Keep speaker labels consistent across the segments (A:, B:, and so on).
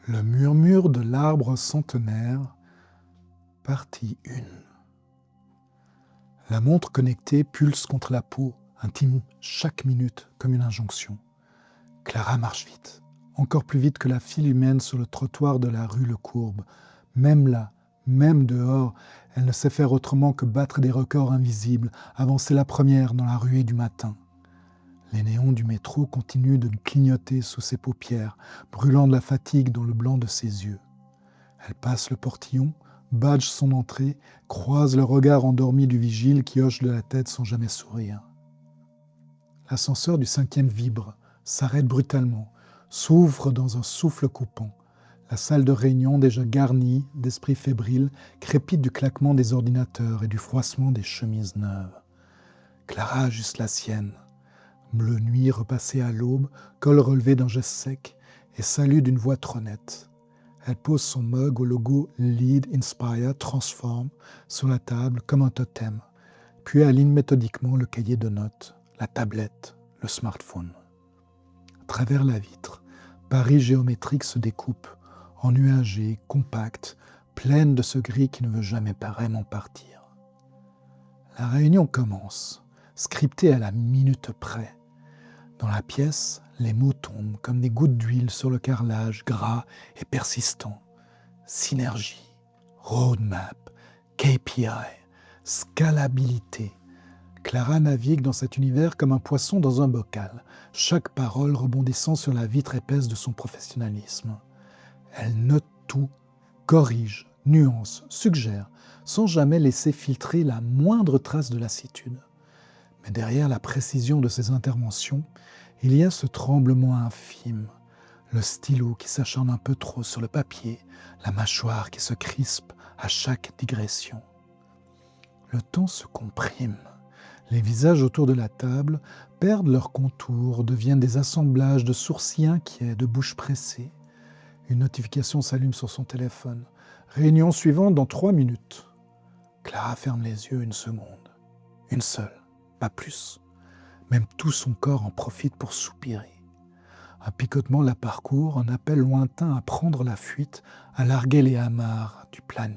A: Le murmure de l'arbre centenaire, partie 1. La montre connectée pulse contre la peau, intime chaque minute comme une injonction. Clara marche vite, encore plus vite que la file humaine sur le trottoir de la rue Le Courbe. Même là, même dehors, elle ne sait faire autrement que battre des records invisibles, avancer la première dans la ruée du matin. Les néons du métro continuent de clignoter sous ses paupières, brûlant de la fatigue dans le blanc de ses yeux. Elle passe le portillon, badge son entrée, croise le regard endormi du vigile qui hoche de la tête sans jamais sourire. L'ascenseur du 5e vibre, s'arrête brutalement, s'ouvre dans un souffle coupant. La salle de réunion, déjà garnie d'esprits fébriles, crépite du claquement des ordinateurs et du froissement des chemises neuves. Clara ajuste la sienne. Bleu nuit repassé à l'aube, col relevé d'un geste sec et salut d'une voix trop nette. Elle pose son mug au logo Lead, Inspire, Transform sur la table comme un totem, puis aligne méthodiquement le cahier de notes, la tablette, le smartphone. À travers la vitre, Paris géométrique se découpe, ennuagée, compacte, pleine de ce gris qui ne veut jamais vraiment partir. La réunion commence, scriptée à la minute près. Dans la pièce, les mots tombent comme des gouttes d'huile sur le carrelage gras et persistant. Synergie, roadmap, KPI, scalabilité. Clara navigue dans cet univers comme un poisson dans un bocal, chaque parole rebondissant sur la vitre épaisse de son professionnalisme. Elle note tout, corrige, nuance, suggère, sans jamais laisser filtrer la moindre trace de lassitude. Mais derrière la précision de ses interventions, il y a ce tremblement infime, le stylo qui s'acharne un peu trop sur le papier, la mâchoire qui se crispe à chaque digression. Le temps se comprime. Les visages autour de la table perdent leurs contours, deviennent des assemblages de sourcils inquiets, de bouches pressées. Une notification s'allume sur son téléphone. Réunion suivante dans 3 minutes. Clara ferme les yeux une seconde. Une seule. Pas plus. Même tout son corps en profite pour soupirer. Un picotement la parcourt, un appel lointain à prendre la fuite, à larguer les amarres du planning.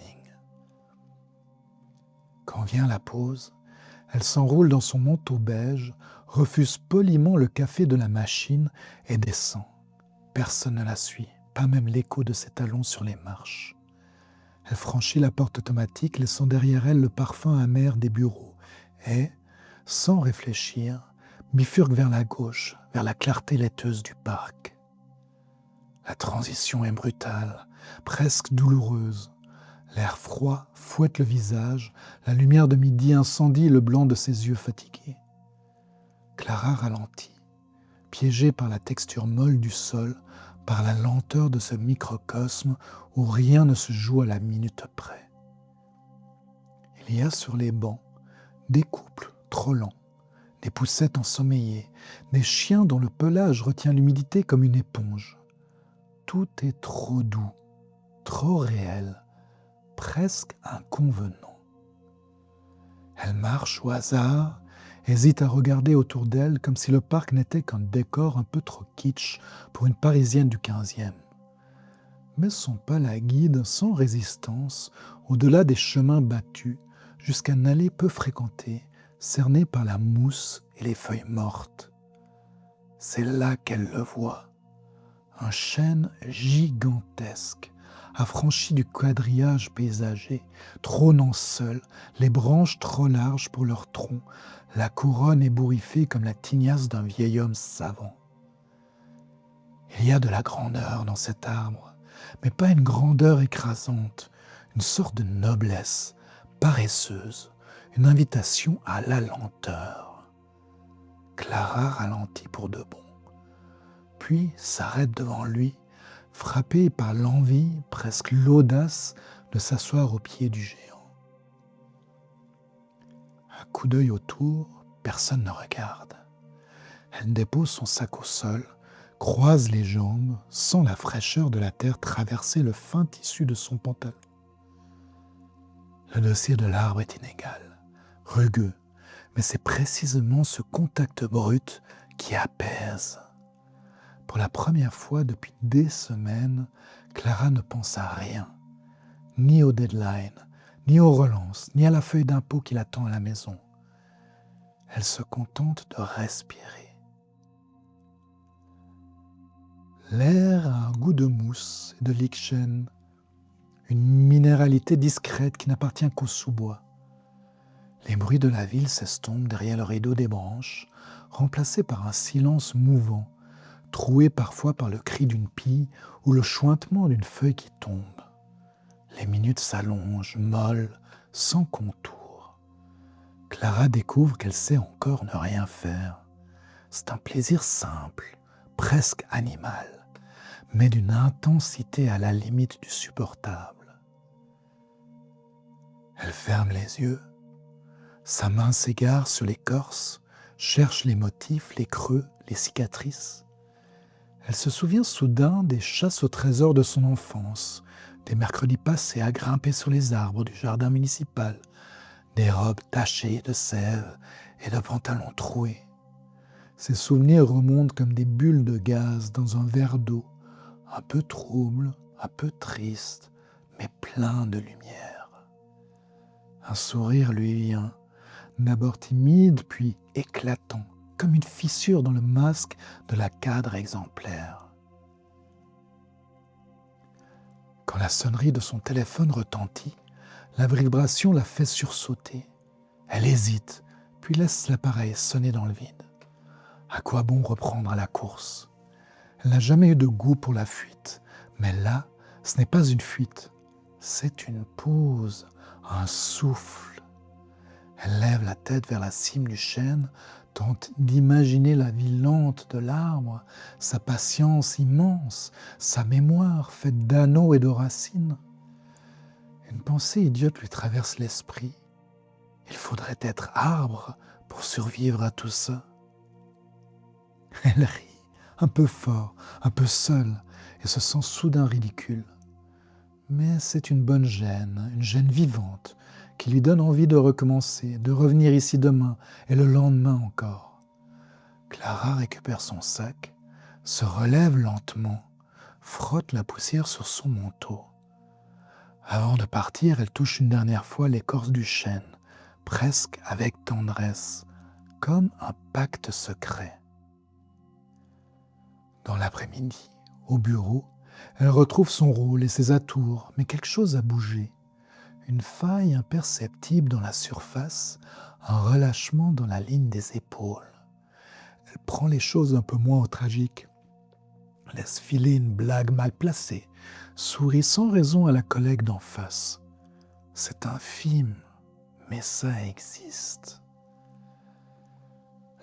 A: Quand vient la pause, elle s'enroule dans son manteau beige, refuse poliment le café de la machine et descend. Personne ne la suit, pas même l'écho de ses talons sur les marches. Elle franchit la porte automatique, laissant derrière elle le parfum amer des bureaux et, sans réfléchir, bifurque vers la gauche, vers la clarté laiteuse du parc. La transition est brutale, presque douloureuse. L'air froid fouette le visage, la lumière de midi incendie le blanc de ses yeux fatigués. Clara ralentit, piégée par la texture molle du sol, par la lenteur de ce microcosme où rien ne se joue à la minute près. Il y a sur les bancs des couples trop lents, des poussettes ensommeillées, des chiens dont le pelage retient l'humidité comme une éponge. Tout est trop doux, trop réel, presque inconvenant. Elle marche au hasard, hésite à regarder autour d'elle comme si le parc n'était qu'un décor un peu trop kitsch pour une Parisienne du 15e. Mais son pas la guide sans résistance au-delà des chemins battus jusqu'à une allée peu fréquentée, cernée par la mousse et les feuilles mortes. C'est là qu'elle le voit. Un chêne gigantesque, affranchi du quadrillage paysager, trônant seul, les branches trop larges pour leur tronc, la couronne ébouriffée comme la tignasse d'un vieil homme savant. Il y a de la grandeur dans cet arbre, mais pas une grandeur écrasante, une sorte de noblesse paresseuse, une invitation à la lenteur. Clara ralentit pour de bon, puis s'arrête devant lui, frappée par l'envie, presque l'audace, de s'asseoir au pied du géant. Un coup d'œil autour, personne ne regarde. Elle dépose son sac au sol, croise les jambes, sent la fraîcheur de la terre traverser le fin tissu de son pantalon. Le dossier de l'arbre est inégal, rugueux, mais c'est précisément ce contact brut qui apaise. Pour la première fois depuis des semaines, Clara ne pense à rien, ni au deadline, ni aux relances, ni à la feuille d'impôt qui l'attend à la maison. Elle se contente de respirer. L'air a un goût de mousse et de lichen, une minéralité discrète qui n'appartient qu'au sous-bois. Les bruits de la ville s'estompent derrière le rideau des branches, remplacés par un silence mouvant, troué parfois par le cri d'une pie ou le chointement d'une feuille qui tombe. Les minutes s'allongent, molles, sans contour. Clara découvre qu'elle sait encore ne rien faire. C'est un plaisir simple, presque animal, mais d'une intensité à la limite du supportable. Elle ferme les yeux. Sa main s'égare sur l'écorce, cherche les motifs, les creux, les cicatrices. Elle se souvient soudain des chasses au trésor de son enfance, des mercredis passés à grimper sur les arbres du jardin municipal, des robes tachées de sève et de pantalons troués. Ces souvenirs remontent comme des bulles de gaz dans un verre d'eau, un peu trouble, un peu triste, mais plein de lumière. Un sourire lui vient, d'abord timide, puis éclatant, comme une fissure dans le masque de la cadre exemplaire. Quand la sonnerie de son téléphone retentit, la vibration la fait sursauter. Elle hésite, puis laisse l'appareil sonner dans le vide. À quoi bon reprendre à la course ? Elle n'a jamais eu de goût pour la fuite, mais là, ce n'est pas une fuite, c'est une pause, un souffle. Elle lève la tête vers la cime du chêne, tente d'imaginer la vie lente de l'arbre, sa patience immense, sa mémoire faite d'anneaux et de racines. Une pensée idiote lui traverse l'esprit. Il faudrait être arbre pour survivre à tout ça. Elle rit, un peu fort, un peu seule, et se sent soudain ridicule. Mais c'est une bonne gêne, une gêne vivante, qui lui donne envie de recommencer, de revenir ici demain et le lendemain encore. Clara récupère son sac, se relève lentement, frotte la poussière sur son manteau. Avant de partir, elle touche une dernière fois l'écorce du chêne, presque avec tendresse, comme un pacte secret. Dans l'après-midi, au bureau, elle retrouve son rôle et ses atours, mais quelque chose a bougé. Une faille imperceptible dans la surface, un relâchement dans la ligne des épaules. Elle prend les choses un peu moins au tragique, laisse filer une blague mal placée, sourit sans raison à la collègue d'en face. C'est infime, mais ça existe.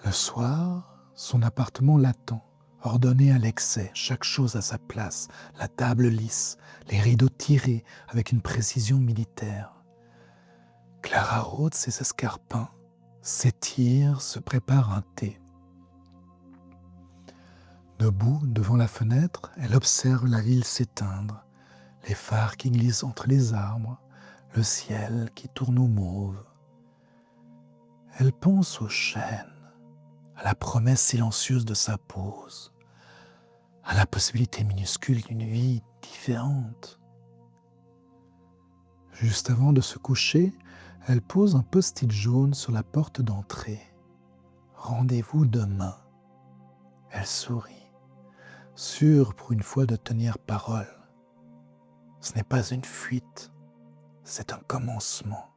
A: Le soir, son appartement l'attend, ordonné à l'excès, chaque chose à sa place, la table lisse, les rideaux tirés avec une précision militaire. Clara rôde ses escarpins, s'étire, se prépare un thé. Debout, devant la fenêtre, elle observe la ville s'éteindre, les phares qui glissent entre les arbres, le ciel qui tourne au mauve. Elle pense au chêne, à la promesse silencieuse de sa pause, à la possibilité minuscule d'une vie différente. Juste avant de se coucher, elle pose un post-it jaune sur la porte d'entrée. Rendez-vous demain. Elle sourit, sûre pour une fois de tenir parole. Ce n'est pas une fuite, c'est un commencement.